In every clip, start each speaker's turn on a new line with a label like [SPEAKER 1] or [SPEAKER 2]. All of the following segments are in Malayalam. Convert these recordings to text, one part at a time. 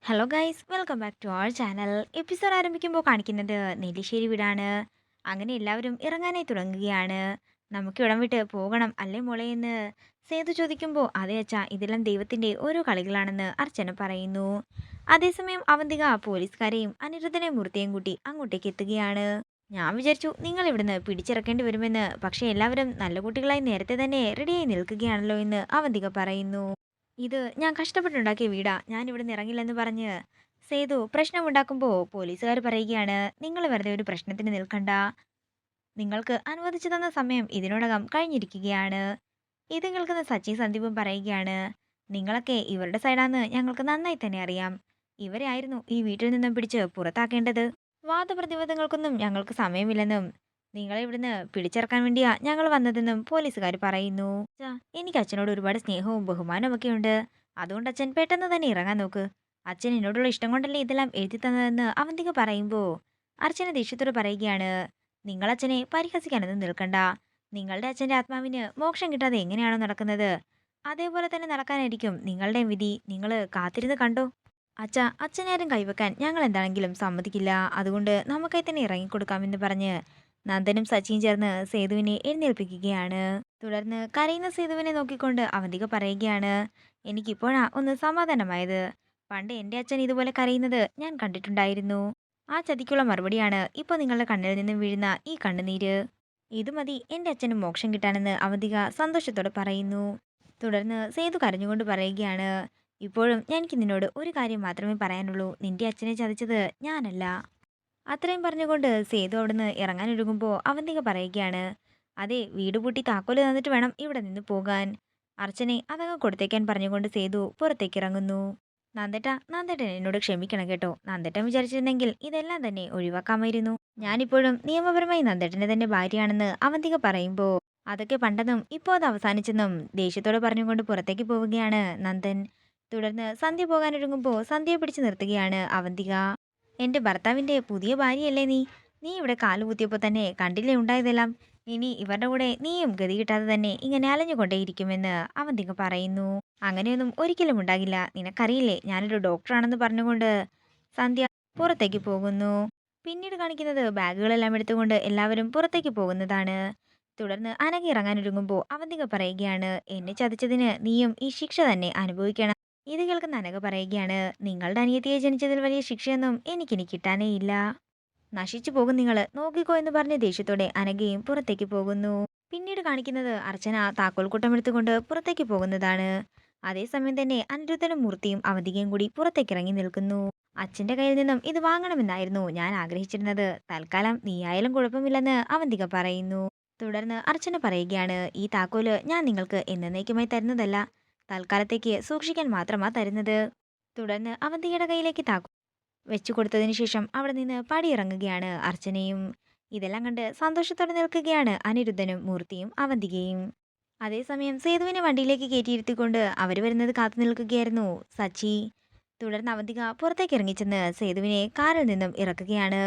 [SPEAKER 1] Hello guys, welcome back to our channel. Episode ആരംഭിക്കുമ്പോൾ കാണിക്കുന്നത് നെല്ലിശ്ശേരി വീടാണ്. അങ്ങനെ എല്ലാവരും ഇറങ്ങാനായി തുടങ്ങുകയാണ്. നമുക്ക് ഇടം വിട്ട് പോകണം അല്ലേ മോളെ എന്ന് സേതു ചോദിക്കുമ്പോൾ അതെ അച്ഛാ, ഇതെല്ലാം ദൈവത്തിന്റെ ഓരോ കളികളാണെന്ന് അർച്ചന പറയുന്നു. അതേസമയം അവന്തിക പോലീസുകാരെയും അനിരുദ്ധനെയും മൂർത്തിയെയും കൂട്ടി അങ്ങോട്ടേക്ക് എത്തുകയാണ്. ഞാൻ വിചാരിച്ചു നിങ്ങൾ ഇവിടുന്ന് പിടിച്ചിറക്കേണ്ടി വരുമെന്ന്, പക്ഷെ എല്ലാവരും നല്ല കുട്ടികളായി നേരത്തെ തന്നെ റെഡിയായി നിൽക്കുകയാണല്ലോ എന്ന് അവന്തിക പറയുന്നു. ഇത് ഞാൻ കഷ്ടപ്പെട്ടുണ്ടാക്കിയ വീടാ, ഞാൻ ഇവിടുന്ന് ഇറങ്ങില്ലെന്ന് പറഞ്ഞ് സേതു പ്രശ്നമുണ്ടാക്കുമ്പോൾ പോലീസുകാർ പറയുകയാണ്, നിങ്ങൾ വെറുതെ ഒരു പ്രശ്നത്തിന് നിൽക്കണ്ട, നിങ്ങൾക്ക് അനുവദിച്ചു തന്ന സമയം ഇതിനോടകം കഴിഞ്ഞിരിക്കുകയാണ്. ഇത് കേൾക്കുന്ന സച്ചി സന്ദീപും പറയുകയാണ്, നിങ്ങളൊക്കെ ഇവരുടെ സൈഡാന്ന് ഞങ്ങൾക്ക് നന്നായി തന്നെ അറിയാം. ഇവരെ ആയിരുന്നു ഈ വീട്ടിൽ നിന്നും പിടിച്ച് പുറത്താക്കേണ്ടത്. വാദപ്രതിവാദങ്ങൾക്കൊന്നും ഞങ്ങൾക്ക് സമയമില്ലെന്നും നിങ്ങളെ ഇവിടുന്ന് പിടിച്ചിറക്കാൻ വേണ്ടിയാ ഞങ്ങൾ വന്നതെന്നും പോലീസുകാർ പറയുന്നു. എനിക്ക് അച്ഛനോട് ഒരുപാട് സ്നേഹവും ബഹുമാനവും ഒക്കെ ഉണ്ട്. അതുകൊണ്ട് അച്ഛൻ പെട്ടെന്ന് തന്നെ ഇറങ്ങാൻ നോക്ക്. അച്ഛൻ എന്നോടുള്ള ഇഷ്ടം കൊണ്ടല്ലേ ഇതെല്ലാം എഴുതി തന്നതെന്ന് അവന്തിക പറയുമ്പോൾ അർച്ചന ദേഷ്യത്തോട് പറയുകയാണ്, നിങ്ങൾ അച്ഛനെ പരിഹസിക്കാനൊന്നും നിൽക്കണ്ട. നിങ്ങളുടെ അച്ഛന്റെ ആത്മാവിന് മോക്ഷം കിട്ടാതെ എങ്ങനെയാണോ നടക്കുന്നത്, അതേപോലെ തന്നെ നടക്കാനായിരിക്കും നിങ്ങളുടെ വിധി. നിങ്ങൾ കാത്തിരുന്ന് കണ്ടോ. അച്ഛനാരും കൈവെക്കാൻ ഞങ്ങൾ എന്താണെങ്കിലും സമ്മതിക്കില്ല. അതുകൊണ്ട് നമുക്കായി തന്നെ ഇറങ്ങിക്കൊടുക്കാമെന്ന് പറഞ്ഞ് നന്ദനും സച്ചിയും ചേർന്ന് സേതുവിനെ എഴുന്നേൽപ്പിക്കുകയാണ്. തുടർന്ന് കരയുന്ന സേതുവിനെ നോക്കിക്കൊണ്ട് അവന്തിക പറയുകയാണ്, എനിക്കിപ്പോഴാ ഒന്ന് സമാധാനമായത്. പണ്ട് എൻ്റെ അച്ഛൻ ഇതുപോലെ കരയുന്നത് ഞാൻ കണ്ടിട്ടുണ്ടായിരുന്നു. ആ ചതിക്കുള്ള മറുപടിയാണ് ഇപ്പൊ നിങ്ങളുടെ കണ്ണിൽ നിന്നും വീഴുന്ന ഈ കണ്ണുനീര്. ഇത് മതി എൻ്റെ അച്ഛന് മോക്ഷം കിട്ടാനെന്ന് അവന്തിക സന്തോഷത്തോടെ പറയുന്നു. തുടർന്ന് സേതു കരഞ്ഞുകൊണ്ട് പറയുകയാണ്, ഇപ്പോഴും എനിക്ക് നിന്നോട് ഒരു കാര്യം മാത്രമേ പറയാനുള്ളൂ. നിന്റെ അച്ഛനെ ചതിച്ചത് ഞാനല്ല. അത്രയും പറഞ്ഞുകൊണ്ട് സേതു അവിടുന്ന് ഇറങ്ങാനൊരുങ്ങുമ്പോൾ അവന്തിക പറയുകയാണ്, അതെ, വീട് പൂട്ടി താക്കോല് തന്നിട്ട് വേണം ഇവിടെ നിന്ന് പോകാൻ. അർച്ചനെ അതങ്ങ് കൊടുത്തേക്കാൻ പറഞ്ഞുകൊണ്ട് സേതു പുറത്തേക്ക് ഇറങ്ങുന്നു. നന്ദേട്ടൻ എന്നോട് ക്ഷമിക്കണം കേട്ടോ. നന്ദേട്ടൻ വിചാരിച്ചിരുന്നെങ്കിൽ ഇതെല്ലാം തന്നെ ഒഴിവാക്കാമായിരുന്നു. ഞാനിപ്പോഴും നിയമപരമായി നന്ദേട്ടന്റെ തന്നെ ഭാര്യയാണെന്ന് അവന്തിക പറയുമ്പോൾ അതൊക്കെ പണ്ടെന്നും ഇപ്പോൾ അത് അവസാനിച്ചെന്നും ദേഷ്യത്തോടെ പറഞ്ഞുകൊണ്ട് പുറത്തേക്ക് പോവുകയാണ് നന്ദൻ. തുടർന്ന് സന്ധ്യ പോകാനൊരുങ്ങുമ്പോൾ സന്ധ്യയെ പിടിച്ചു നിർത്തുകയാണ് അവന്തിക. എന്റെ ഭർത്താവിന്റെ പുതിയ ഭാര്യയല്ലേ നീ? നീ ഇവിടെ കാലുകുത്തിയപ്പോൾ തന്നെ കണ്ടില്ലേ ഉണ്ടായതെല്ലാം. ഇനി ഇവരുടെ കൂടെ നീയും ഗതി കിട്ടാതെ തന്നെ ഇങ്ങനെ അലഞ്ഞുകൊണ്ടേയിരിക്കുമെന്ന് അവന്തിക പറയുന്നു. അങ്ങനെയൊന്നും ഒരിക്കലും ഉണ്ടാകില്ല. നിനക്കറിയില്ലേ, ഞാനൊരു ഡോക്ടറാണെന്ന് പറഞ്ഞുകൊണ്ട് സന്ധ്യ പുറത്തേക്ക് പോകുന്നു. പിന്നീട് കാണിക്കുന്നത് ബാഗുകളെല്ലാം എടുത്തുകൊണ്ട് എല്ലാവരും പുറത്തേക്ക് പോകുന്നതാണ്. തുടർന്ന് അനഘ ഇറങ്ങാനൊരുങ്ങുമ്പോൾ അവന്തിക പറയുകയാണ്, എന്നെ ചതിച്ചതിന് നീയും ഈ ശിക്ഷ തന്നെ അനുഭവിക്കണം. ഇത് കേൾക്കുന്ന അനഘ പറയുകയാണ്, നിങ്ങളുടെ അനിയത്തിയെ ജനിച്ചതിൽ വലിയ ശിക്ഷയൊന്നും എനിക്കിനി കിട്ടാനേ ഇല്ല. നശിച്ചു പോകും നിങ്ങൾ, നോക്കിക്കോ എന്ന് പറഞ്ഞ ദേഷ്യത്തോടെ അനഘയും പുറത്തേക്ക് പോകുന്നു. പിന്നീട് കാണിക്കുന്നത് അർച്ചന താക്കോൽ കൂട്ടം എടുത്തുകൊണ്ട് പുറത്തേക്ക് പോകുന്നതാണ്. അതേസമയം തന്നെ അനിരുദ്ധനും മൂർത്തിയും അവന്തികയും കൂടി പുറത്തേക്ക് ഇറങ്ങി നിൽക്കുന്നു. അച്ഛന്റെ കയ്യിൽ നിന്നും ഇത് വാങ്ങണമെന്നായിരുന്നു ഞാൻ ആഗ്രഹിച്ചിരുന്നത്. തൽക്കാലം നീയായാലും കുഴപ്പമില്ലെന്ന് അവന്തിക പറയുന്നു. തുടർന്ന് അർച്ചന പറയുകയാണ്, ഈ താക്കോല് ഞാൻ നിങ്ങൾക്ക് എന്നേക്കുമായി തരുന്നതല്ല, തൽക്കാലത്തേക്ക് സൂക്ഷിക്കാൻ മാത്രമാ തരുന്നത്. തുടർന്ന് അവന്തികയുടെ കയ്യിലേക്ക് താക്കോൽ വെച്ചു കൊടുത്തതിന് ശേഷം അവിടെ നിന്ന് പടിയിറങ്ങുകയാണ് അർച്ചനയും. ഇതെല്ലാം കണ്ട് സന്തോഷത്തോടെ നിൽക്കുകയാണ് അനിരുദ്ധനും മൂർത്തിയും അവന്തികയും. അതേസമയം സേതുവിനെ വണ്ടിയിലേക്ക് കയറ്റിയിരുത്തിക്കൊണ്ട് അവർ വരുന്നത് കാത്തു നിൽക്കുകയായിരുന്നു സച്ചി. തുടർന്ന് അവന്തിക പുറത്തേക്ക് ഇറങ്ങിച്ചെന്ന് സേതുവിനെ കാറിൽ നിന്നും ഇറക്കുകയാണ്.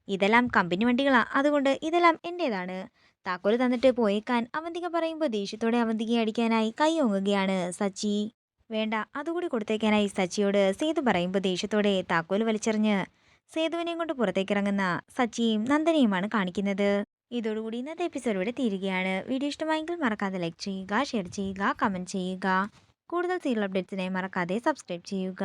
[SPEAKER 1] ഇതെല്ലാം കമ്പനി വണ്ടികളാ, അതുകൊണ്ട് ഇതെല്ലാം എന്റേതാണ്. താക്കോല് തന്നിട്ട് പോയേക്കാൻ അവന്തിക പറയുമ്പോൾ ദേഷ്യത്തോടെ അവന്തികയെ അടിക്കാനായി കൈ ഓങ്ങുകയാണ് സച്ചി. വേണ്ട, അതുകൂടി കൊടുത്തേക്കാനായി സച്ചിയോട് സേതു പറയുമ്പോൾ ദേഷ്യത്തോടെ താക്കോല് വലിച്ചെറിഞ്ഞ് സേതുവിനെയും കൊണ്ട് പുറത്തേക്കിറങ്ങുന്ന സച്ചിയും നന്ദനയുമാണ് കാണിക്കുന്നത്. ഇതോടുകൂടി ഇന്നത്തെ എപ്പിസോഡ് ഇവിടെ തീരുകയാണ്. വീഡിയോ ഇഷ്ടമായെങ്കിൽ മറക്കാതെ ലൈക്ക് ചെയ്യുക, ഷെയർ ചെയ്യുക, കമൻറ്റ് ചെയ്യുക. കൂടുതൽ സീരിയൽ അപ്ഡേറ്റ്സിനായി മറക്കാതെ സബ്സ്ക്രൈബ് ചെയ്യുക.